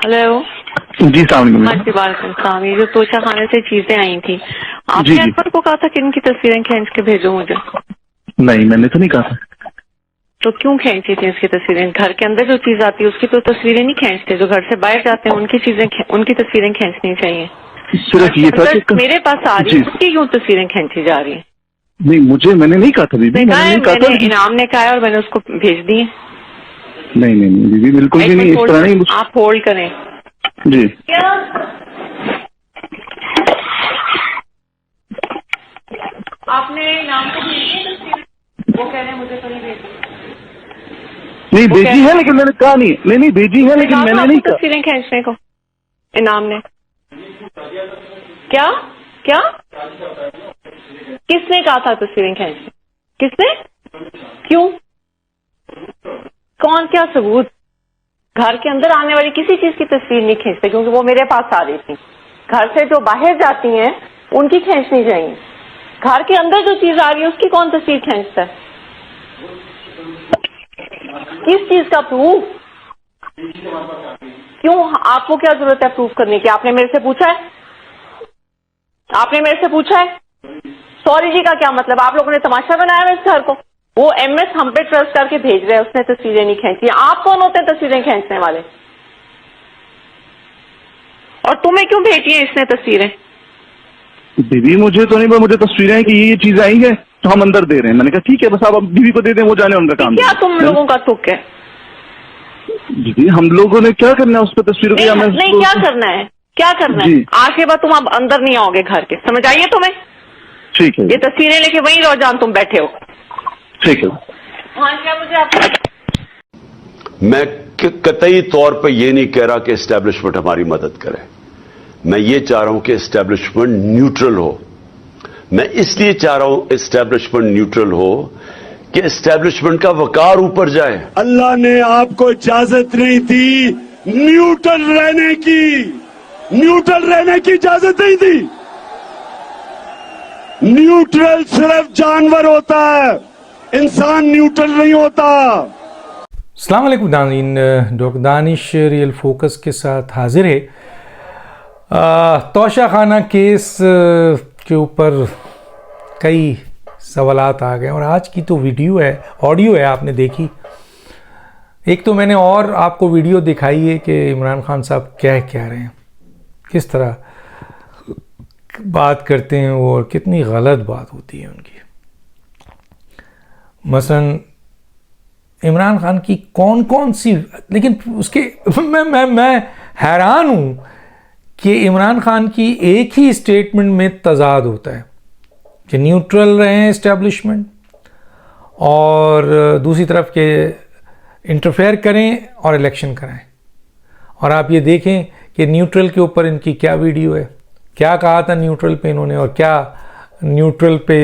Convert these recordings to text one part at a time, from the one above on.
Hello जी सामने हाँ जी, वालेकुम सलाम। ये जो तोशा खाने से चीजें आई थी, आपने अकबर को कहा था कि इनकी तस्वीरें खींच के भेजो मुझे? नहीं, मैंने तो नहीं कहा था। तो क्यों खींची थी इसकी तस्वीरें? घर के अंदर जो चीज आती है उसकी तो तस्वीरें नहीं खींचते, जो घर से बाहर जाते हैं उनकी चीजें, उनकी तस्वीरें खींचनी चाहिए। सिर्फ ये था कि मेरे पास आ रही है, उसकी क्यों तस्वीरें खींची जा रही है? नहीं, मैंने नहीं कहा था बीबी, मैंने नहीं कहा था। इनाम ने कहा है और मैंने उसको भेज दी। नहीं नहीं नहीं बीबी, बिल्कुल भी नहीं, इस तरह नहीं। आप होल्ड करें जी। क्या? आपने इनाम को भेजी है तस्वीरें? वो कह रहे हैं मुझे तो नहीं भेजी। नहीं भेजी है, लेकिन मैंने कहा नहीं। नहीं भेजी है, लेकिन मैंने नहीं कहा तस्वीरें खींचने को इनाम ने। क्या क्या किसने कहा था तस्वीरें खींचने? किसने? क्यों? कौन? क्या सबूत? घर के अंदर आने वाली किसी चीज की तस्वीर नहीं खींचते, क्योंकि वो मेरे पास आ रही थी। घर से जो बाहर जाती हैं उनकी खींचनी चाहिए। घर के अंदर जो चीज आ रही है उसकी कौन तस्वीर खींचता है? किस चीज का प्रूफ? क्यों? आपको क्या जरूरत है प्रूफ करने की? आपने मेरे से पूछा है? आपने मेरे से पूछा है? सॉरी जी का क्या मतलब? आप लोगों ने तमाशा बनाया है इस घर को। वो एमएस हम पे ट्रस्ट करके भेज रहे हैं, उसने तस्वीरें नहीं खींची। आप कौन होते हैं तस्वीरें खींचने वाले? और तुम्हें क्यों भेजी है इसने तस्वीरें? बीबी मुझे तो नहीं, मुझे तस्वीरें हैं कि ये चीज आई है तो हम अंदर दे रहे हैं। मैंने कहा ठीक है, बस आप बीबी को दे दें, वो जाने उनका काम। क्या तुम लोगों का तुक है? दीदी हम लोगों ने क्या करना है उस पर तस्वीरों की? नहीं, क्या करना है? क्या करना है? आज के बाद तुम अब अंदर नहीं आओगे घर के, समझ आइए तुम्हें? ठीक है। ये तस्वीरें लेके वहीं रहो जहां तुम बैठे हो। ठीक है। हाँ, क्या मुझे आप... मैं कतई तौर पे ये नहीं कह रहा कि एस्टेब्लिशमेंट हमारी मदद करे। मैं ये चाह रहा हूं कि एस्टेब्लिशमेंट न्यूट्रल हो। मैं इसलिए चाह रहा हूं एस्टेब्लिशमेंट न्यूट्रल हो कि एस्टेब्लिशमेंट का वकार ऊपर जाए। अल्लाह ने आपको इजाजत नहीं दी न्यूट्रल रहने की, न्यूट्रल रहने की इजाजत नहीं दी। न्यूट्रल सिर्फ जानवर होता है, इंसान न्यूट्रल नहीं होता। अस्सलाम वालेकुम नाज़रीन, डॉक्टर दानिश रियल फोकस के साथ हाजिर है। तोशा खाना केस के ऊपर कई सवालात आ गए और आज की तो वीडियो है, ऑडियो है, आपने देखी। एक तो मैंने और आपको वीडियो दिखाई है कि इमरान खान साहब क्या रहे हैं, किस तरह बात करते हैं वो और कितनी गलत बात होती है उनकी। मसलन इमरान खान की कौन कौन सी, लेकिन उसके मैं हैरान हूं कि इमरान खान की एक ही स्टेटमेंट में तजाद होता है कि न्यूट्रल रहें एस्टेब्लिशमेंट, और दूसरी तरफ के इंटरफेयर करें और इलेक्शन कराएं। और आप ये देखें कि न्यूट्रल के ऊपर इनकी क्या वीडियो है, क्या कहा था न्यूट्रल पे इन्होंने और क्या न्यूट्रल पे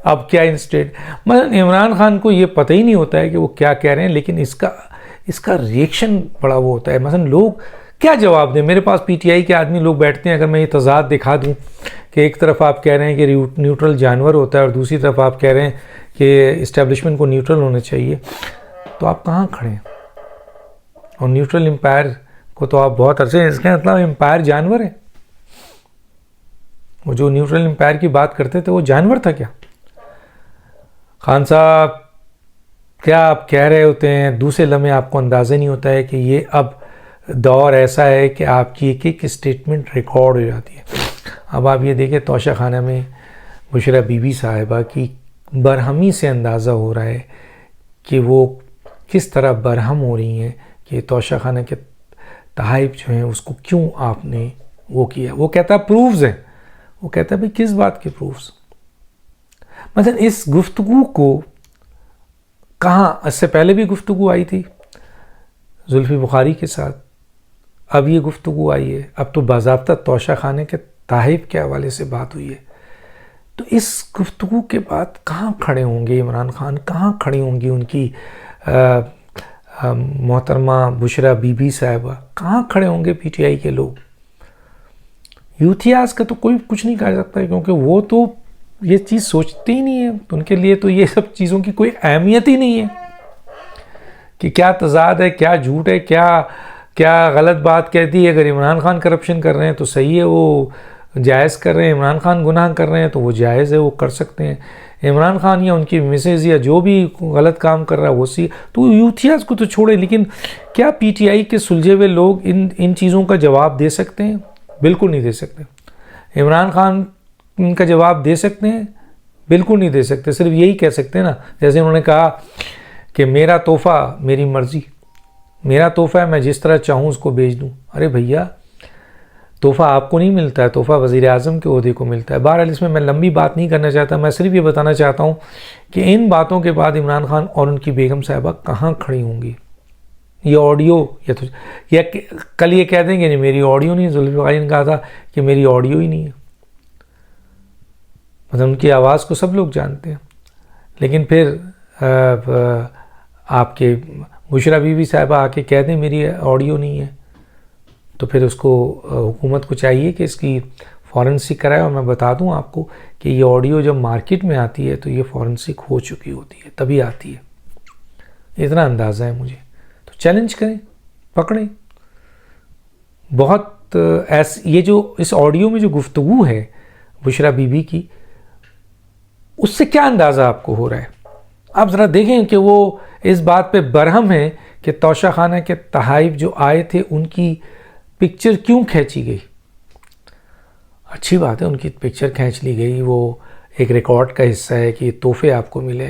अब क्या इंस्टेड। मतलब इमरान खान को ये पता ही नहीं होता है कि वो क्या कह रहे हैं, लेकिन इसका रिएक्शन बड़ा वो होता है। मतलब लोग क्या जवाब दें? मेरे पास पीटीआई के आदमी लोग बैठते हैं, अगर मैं ये तजाद दिखा दूं कि एक तरफ आप कह रहे हैं कि न्यूट्रल जानवर होता है और दूसरी तरफ आप कह रहे हैं कि इस्टेब्लिशमेंट को न्यूट्रल होना चाहिए, तो आप कहाँ खड़े हैं? और न्यूट्रल एम्पायर को तो आप बहुत अरसे हैं, इसका मतलब एम्पायर जानवर है। वो जो न्यूट्रल एम्पायर की बात करते थे वो जानवर था क्या? खान साहब क्या आप कह रहे होते हैं, दूसरे लम्हे आपको अंदाज़ा नहीं होता है कि ये अब दौर ऐसा है कि आपकी एक एक स्टेटमेंट रिकॉर्ड हो जाती है। अब आप ये देखें, तोशा खाना में बुशरा बीबी साहिबा की बरहमी से अंदाज़ा हो रहा है कि वो किस तरह बरहम हो रही हैं कि तोशा खाना के तहाइफ जो हैं उसको क्यों आपने वो किया। वो कहता है प्रूफ्स हैं। वो कहता है भाई किस बात के प्रूफ्स? मतलब इस गुफ्तगू को कहाँ, इससे पहले भी गुफ्तगू आई थी जुल्फी बुखारी के साथ, अब ये गुफ्तगू आई है, अब तो बाज़ाब्ता तोशा खाने के ताहिब के हवाले से बात हुई है। तो इस गुफ्तगू के बाद कहाँ खड़े होंगे इमरान खान, कहाँ खड़ी होंगी उनकी मोहतरमा बुशरा बीबी साहिबा, कहाँ खड़े होंगे पीटीआई के लोग? यूथियाज का तो कोई कुछ नहीं कह सकता है, क्योंकि वो तो ये चीज़ सोचते ही नहीं है। उनके लिए तो ये सब चीज़ों की कोई अहमियत ही नहीं है कि क्या तजाद है, क्या झूठ है, क्या क्या गलत बात कहती है? अगर इमरान खान करप्शन कर रहे हैं तो सही है, वो जायज़ कर रहे हैं। इमरान खान गुनाह कर रहे हैं तो वो जायज़ है, वो कर सकते हैं। इमरान खान या उनकी मिसेज या जो भी गलत काम कर रहा है वो सी, तो यूथियाज़ को तो छोड़े, लेकिन क्या पीटीआई के सुलझे हुए लोग इन चीज़ों का जवाब दे सकते हैं? बिल्कुल नहीं दे सकते। इमरान खान इनका जवाब दे सकते हैं? बिल्कुल नहीं दे सकते। सिर्फ यही कह सकते हैं ना, जैसे उन्होंने कहा कि मेरा तोहफ़ा मेरी मर्ज़ी, मेरा तोहफ़ा है, मैं जिस तरह चाहूँ उसको बेच दूँ। अरे भैया, तोहफ़ा आपको नहीं मिलता है, तोहफ़ा वज़ीर आज़म के ओहदे को मिलता है। बहरहाल इसमें मैं लंबी बात नहीं करना चाहता, मैं सिर्फ ये बताना चाहता हूँ कि इन बातों के बाद इमरान खान और उनकी बेगम साहिबा कहाँ खड़ी होंगी। ये ऑडियो या कल ये कह देंगे नहीं मेरी ऑडियो नहीं, जुल्फ़िकार ने कहा था कि मेरी ऑडियो ही नहीं है, मतलब उनकी आवाज़ को सब लोग जानते हैं। लेकिन फिर आपके बुशरा बीवी साहिबा आके कह दें मेरी ऑडियो नहीं है, तो फिर उसको हुकूमत को चाहिए कि इसकी फॉरेंसिक कराए। और मैं बता दूं आपको कि ये ऑडियो जब मार्केट में आती है तो ये फॉरेंसिक हो चुकी होती है, तभी आती है, इतना अंदाज़ा है मुझे। तो चैलेंज करें, पकड़ें। बहुत ये जो इस ऑडियो में जो गुफ्तगू है बुशरा बीबी की, उससे क्या अंदाज़ा आपको हो रहा है? आप ज़रा देखें कि वो इस बात पे बरहम है कि तौशा खाना के तहाइफ जो आए थे उनकी पिक्चर क्यों खींची गई। अच्छी बात है, उनकी पिक्चर खींच ली गई, वो एक रिकॉर्ड का हिस्सा है कि तोहफे आपको मिले,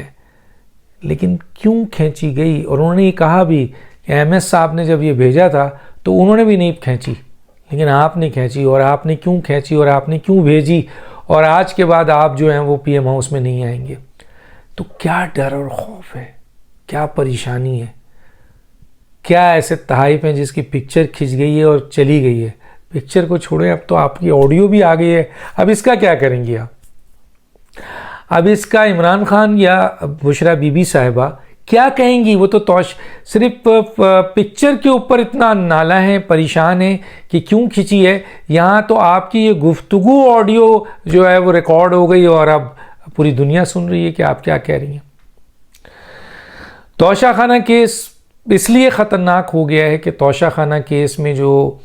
लेकिन क्यों खींची गई? और उन्होंने ये कहा भी कि एमएस साहब ने जब ये भेजा था तो उन्होंने भी नहीं खींची, लेकिन आपने खींची। और आपने क्यों खींची और आपने क्यों भेजी? और आज के बाद आप जो हैं वो पीएम हाउस में नहीं आएंगे। तो क्या डर और खौफ है, क्या परेशानी है, क्या ऐसे तहाइफ हैं जिसकी पिक्चर खिंच गई है और चली गई है? पिक्चर को छोड़ें, अब तो आपकी ऑडियो भी आ गई है, अब इसका क्या करेंगे आप? अब इसका इमरान खान या बुशरा बीबी साहिबा क्या कहेंगी? वो तो सिर्फ पिक्चर के ऊपर इतना नाला है, परेशान है कि क्यों खिंची है। यहाँ तो आपकी ये गुफ्तगू ऑडियो जो है वो रिकॉर्ड हो गई और अब पूरी दुनिया सुन रही है कि आप क्या कह रही हैं। तौशा खाना केस इसलिए ख़तरनाक हो गया है कि तौशा खाना केस में जो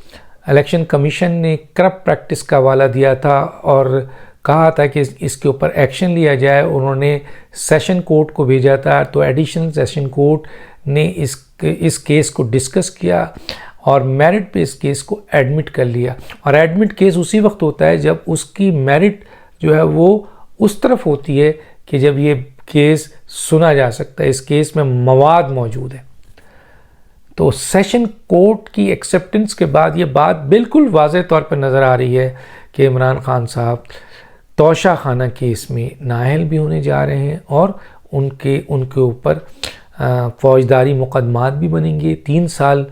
इलेक्शन कमीशन ने करप्ट प्रैक्टिस का हवाला दिया था और कहा था कि इसके ऊपर एक्शन लिया जाए, उन्होंने सेशन कोर्ट को भेजा था। तो एडिशनल सेशन कोर्ट ने इस केस को डिस्कस किया और मेरिट पे इस केस को एडमिट कर लिया। और एडमिट केस उसी वक्त होता है जब उसकी मेरिट जो है वो उस तरफ होती है कि जब ये केस सुना जा सकता है, इस केस में मवाद मौजूद है। तो सेशन कोर्ट की एक्सेप्टेंस के बाद ये बात बिल्कुल वाज़ेह तौर पर नज़र आ रही है कि इमरान खान साहब तौशा खाना केस में नाअहल भी होने जा रहे हैं और उनके ऊपर फौजदारी मुकदमात भी बनेंगे। 3 साल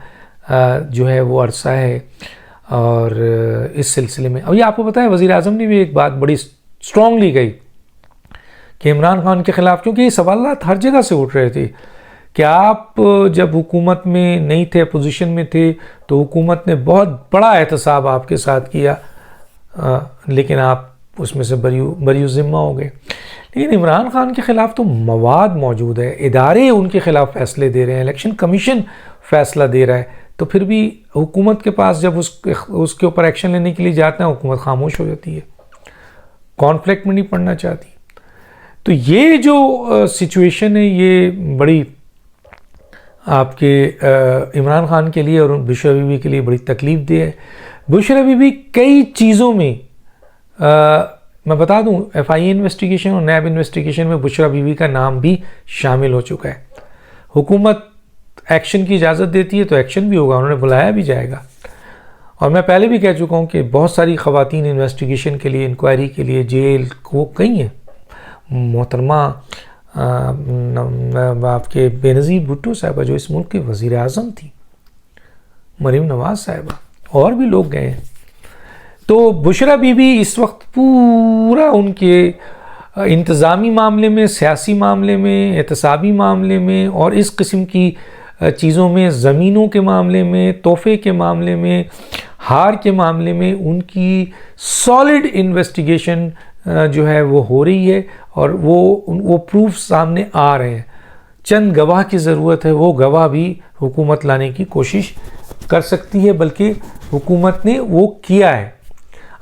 जो है वो अरसा है। और इस सिलसिले में अब ये आपको पता है वज़ीर आज़म ने भी एक बात बड़ी स्ट्रांगली कही कि इमरान खान के ख़िलाफ़, क्योंकि ये सवालात हर जगह से उठ रहे थे कि आप जब हुकूमत में नहीं थे, अपोजिशन में थे, तो हुकूमत ने बहुत बड़ा एहतसाब आपके साथ किया, लेकिन आप उसमें से बरी ज़िम्मा हो गए। लेकिन इमरान खान के ख़िलाफ़ तो मवाद मौजूद है, इदारे उनके ख़िलाफ़ फ़ैसले दे रहे हैं, इलेक्शन कमीशन फ़ैसला दे रहा है, तो फिर भी हुकूमत के पास जब उसके ऊपर एक्शन लेने के लिए जाते हैं हुकूमत खामोश हो जाती है, कॉन्फ्लिक्ट में नहीं पड़ना चाहती। तो ये जो सिचुएशन है ये बड़ी आपके इमरान खान के लिए और बुशरा बीबी के लिए बड़ी तकलीफ दे है। बुशरा बीबी कई चीज़ों में मैं बता दूं, FIA इन्वेस्टिगेशन और नैब इन्वेस्टिगेशन में बुशरा बीबी का नाम भी शामिल हो चुका है। हुकूमत एक्शन की इजाज़त देती है तो एक्शन भी होगा, उन्होंने बुलाया भी जाएगा। और मैं पहले भी कह चुका हूं कि बहुत सारी ख़वातीन इन्वेस्टिगेशन के लिए, इंक्वायरी के लिए जेल को कई हैं। मोहतरमा आपके बेनज़ीर भुट्टो साहिबा जो इस मुल्क के वज़ीर आज़म थी, मरीम नवाज़ साहिबा, और भी लोग गए हैं। तो बुशरा बीबी इस वक्त पूरा उनके इंतज़ामी मामले में, सियासी मामले में, एहतसाबी मामले में और इस किस्म की चीज़ों में, ज़मीनों के मामले में, तोहफ़े के मामले में, हार के मामले में उनकी सॉलिड इन्वेस्टिगेशन जो है वो हो रही है और वो प्रूफ सामने आ रहे हैं। चंद गवाह की ज़रूरत है, वो गवाह भी हुकूमत लाने की कोशिश कर सकती है, बल्कि हुकूमत ने वो किया है।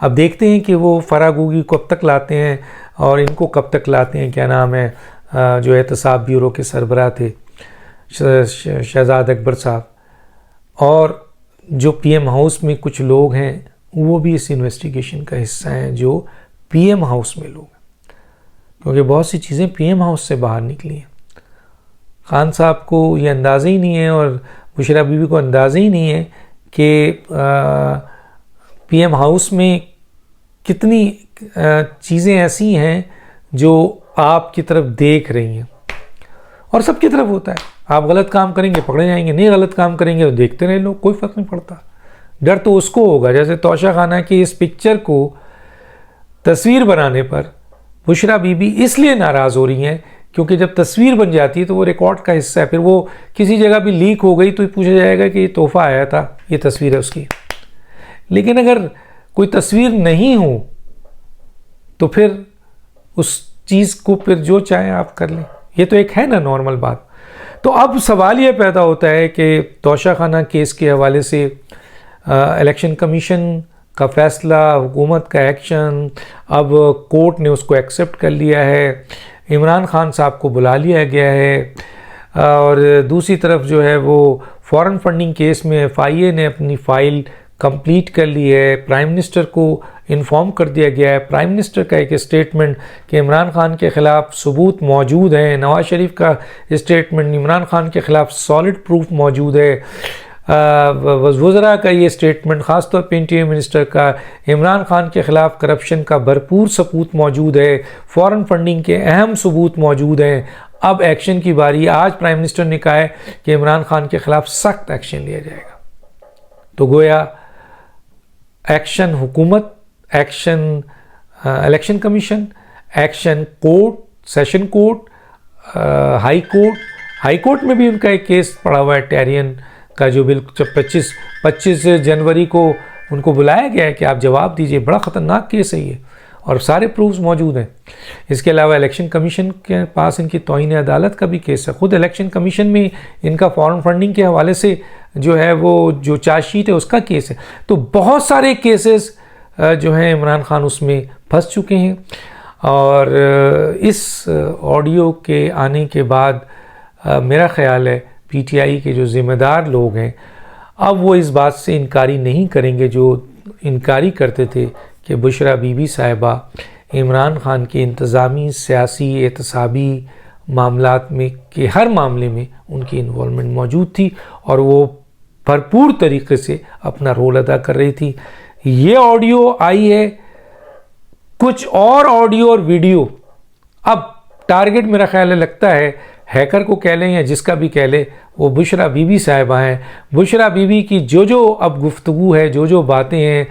अब देखते हैं कि वो फरागूगी को कब तक लाते हैं और इनको कब तक लाते हैं। क्या नाम है जो एहतसाब ब्यूरो के सरबराह थे शहजाद अकबर साहब, और जो पीएम हाउस में कुछ लोग हैं वो भी इस इन्वेस्टिगेशन का हिस्सा हैं, जो पीएम हाउस में लोग हैं, क्योंकि बहुत सी चीज़ें पीएम हाउस से बाहर निकली हैं। खान साहब को ये अंदाज़ा ही नहीं है और बुशरा बीबी को अंदाज़ा ही नहीं है कि पीएम हाउस में कितनी चीज़ें ऐसी हैं जो आपकी तरफ देख रही हैं, और सबकी तरफ होता है। आप गलत काम करेंगे पकड़े जाएंगे, नहीं गलत काम करेंगे तो देखते रहे लोग, कोई फ़र्क नहीं पड़ता। डर तो उसको होगा, जैसे तोशा खाना की इस पिक्चर को तस्वीर बनाने पर बुशरा बीबी इसलिए नाराज़ हो रही हैं क्योंकि जब तस्वीर बन जाती है तो वो रिकॉर्ड का हिस्सा है, फिर वो किसी जगह भी लीक हो गई तो पूछा जाएगा कि ये तोहफा आया था, ये तस्वीर है उसकी। लेकिन अगर कोई तस्वीर नहीं हो तो फिर उस चीज़ को फिर जो चाहे आप कर लें, ये तो एक है ना नॉर्मल बात। तो अब सवाल ये पैदा होता है कि तोशा खाना केस के हवाले से इलेक्शन कमीशन का फैसला, हुकूमत का एक्शन, अब कोर्ट ने उसको एक्सेप्ट कर लिया है, इमरान खान साहब को बुला लिया गया है, और दूसरी तरफ जो है वो फॉरेन फंडिंग केस में FIA ने अपनी फ़ाइल कंप्लीट कर ली है, प्राइम मिनिस्टर को इन्फॉर्म कर दिया गया है। प्राइम मिनिस्टर का एक स्टेटमेंट कि इमरान खान के ख़िलाफ़ सबूत मौजूद हैं, नवाज़ शरीफ का स्टेटमेंट इमरान खान के ख़िलाफ़ सॉलिड प्रूफ मौजूद है, वज़रा का ये स्टेटमेंट ख़ास तौर पे इंटीरियर मिनिस्टर का, इमरान खान के ख़िलाफ़ करप्शन का भरपूर सबूत मौजूद है, फॉरेन फंडिंग के अहम सबूत मौजूद हैं। अब एक्शन की बारी। आज प्राइम मिनिस्टर ने कहा है कि इमरान खान के ख़िलाफ़ सख्त एक्शन लिया जाएगा। तो गोया एक्शन हुकूमत, action election commission, action court, session court, high court में भी उनका एक केस पड़ा हुआ है, टैरियन का, जो बिल 25 जनवरी को उनको बुलाया गया है कि आप जवाब दीजिए। बड़ा ख़तरनाक केस है ये, और सारे प्रूफ्स मौजूद हैं। इसके अलावा इलेक्शन कमीशन के पास इनकी तौहीन अदालत का भी केस है। ख़ुद इलेक्शन कमीशन में इनका फॉरेन फंडिंग के हवाले से जो है वो जो चार्जशीट है उसका केस है। तो बहुत सारे केसेस जो हैं इमरान खान उसमें फंस चुके हैं। और इस ऑडियो के आने के बाद मेरा ख़्याल है PTI के जो ज़िम्मेदार लोग हैं अब वो इस बात से इनकारी नहीं करेंगे जो इनकारी करते थे कि बुशरा बीबी साहिबा इमरान खान के इंतज़ामी, सियासी, एहतसाबी मामलात में के हर मामले में उनकी इन्वॉल्वमेंट मौजूद थी और वो भरपूर तरीके से अपना रोल अदा कर रही थी। ये ऑडियो आई है, कुछ और ऑडियो और वीडियो अब टारगेट मेरा ख्याल है लगता है हैकर को कह लें या जिसका भी कह ले, वो बुशरा बीबी साहिबा हैं। बुशरा बीबी की जो अब गुफ्तगू है, जो बातें हैं,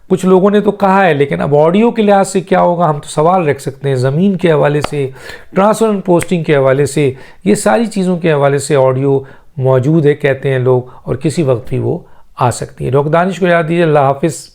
कुछ लोगों ने तो कहा है, लेकिन अब ऑडियो के लिहाज से क्या होगा हम तो सवाल रख सकते हैं। ज़मीन के हवाले से, ट्रांसफ़र एंड पोस्टिंग के हवाले से, ये सारी चीज़ों के हवाले से ऑडियो मौजूद है कहते हैं लोग, और किसी वक्त भी वो आ सकती है। डॉक्टर दानिश को याद दीजिए। अल्लाह हाफ़िज़।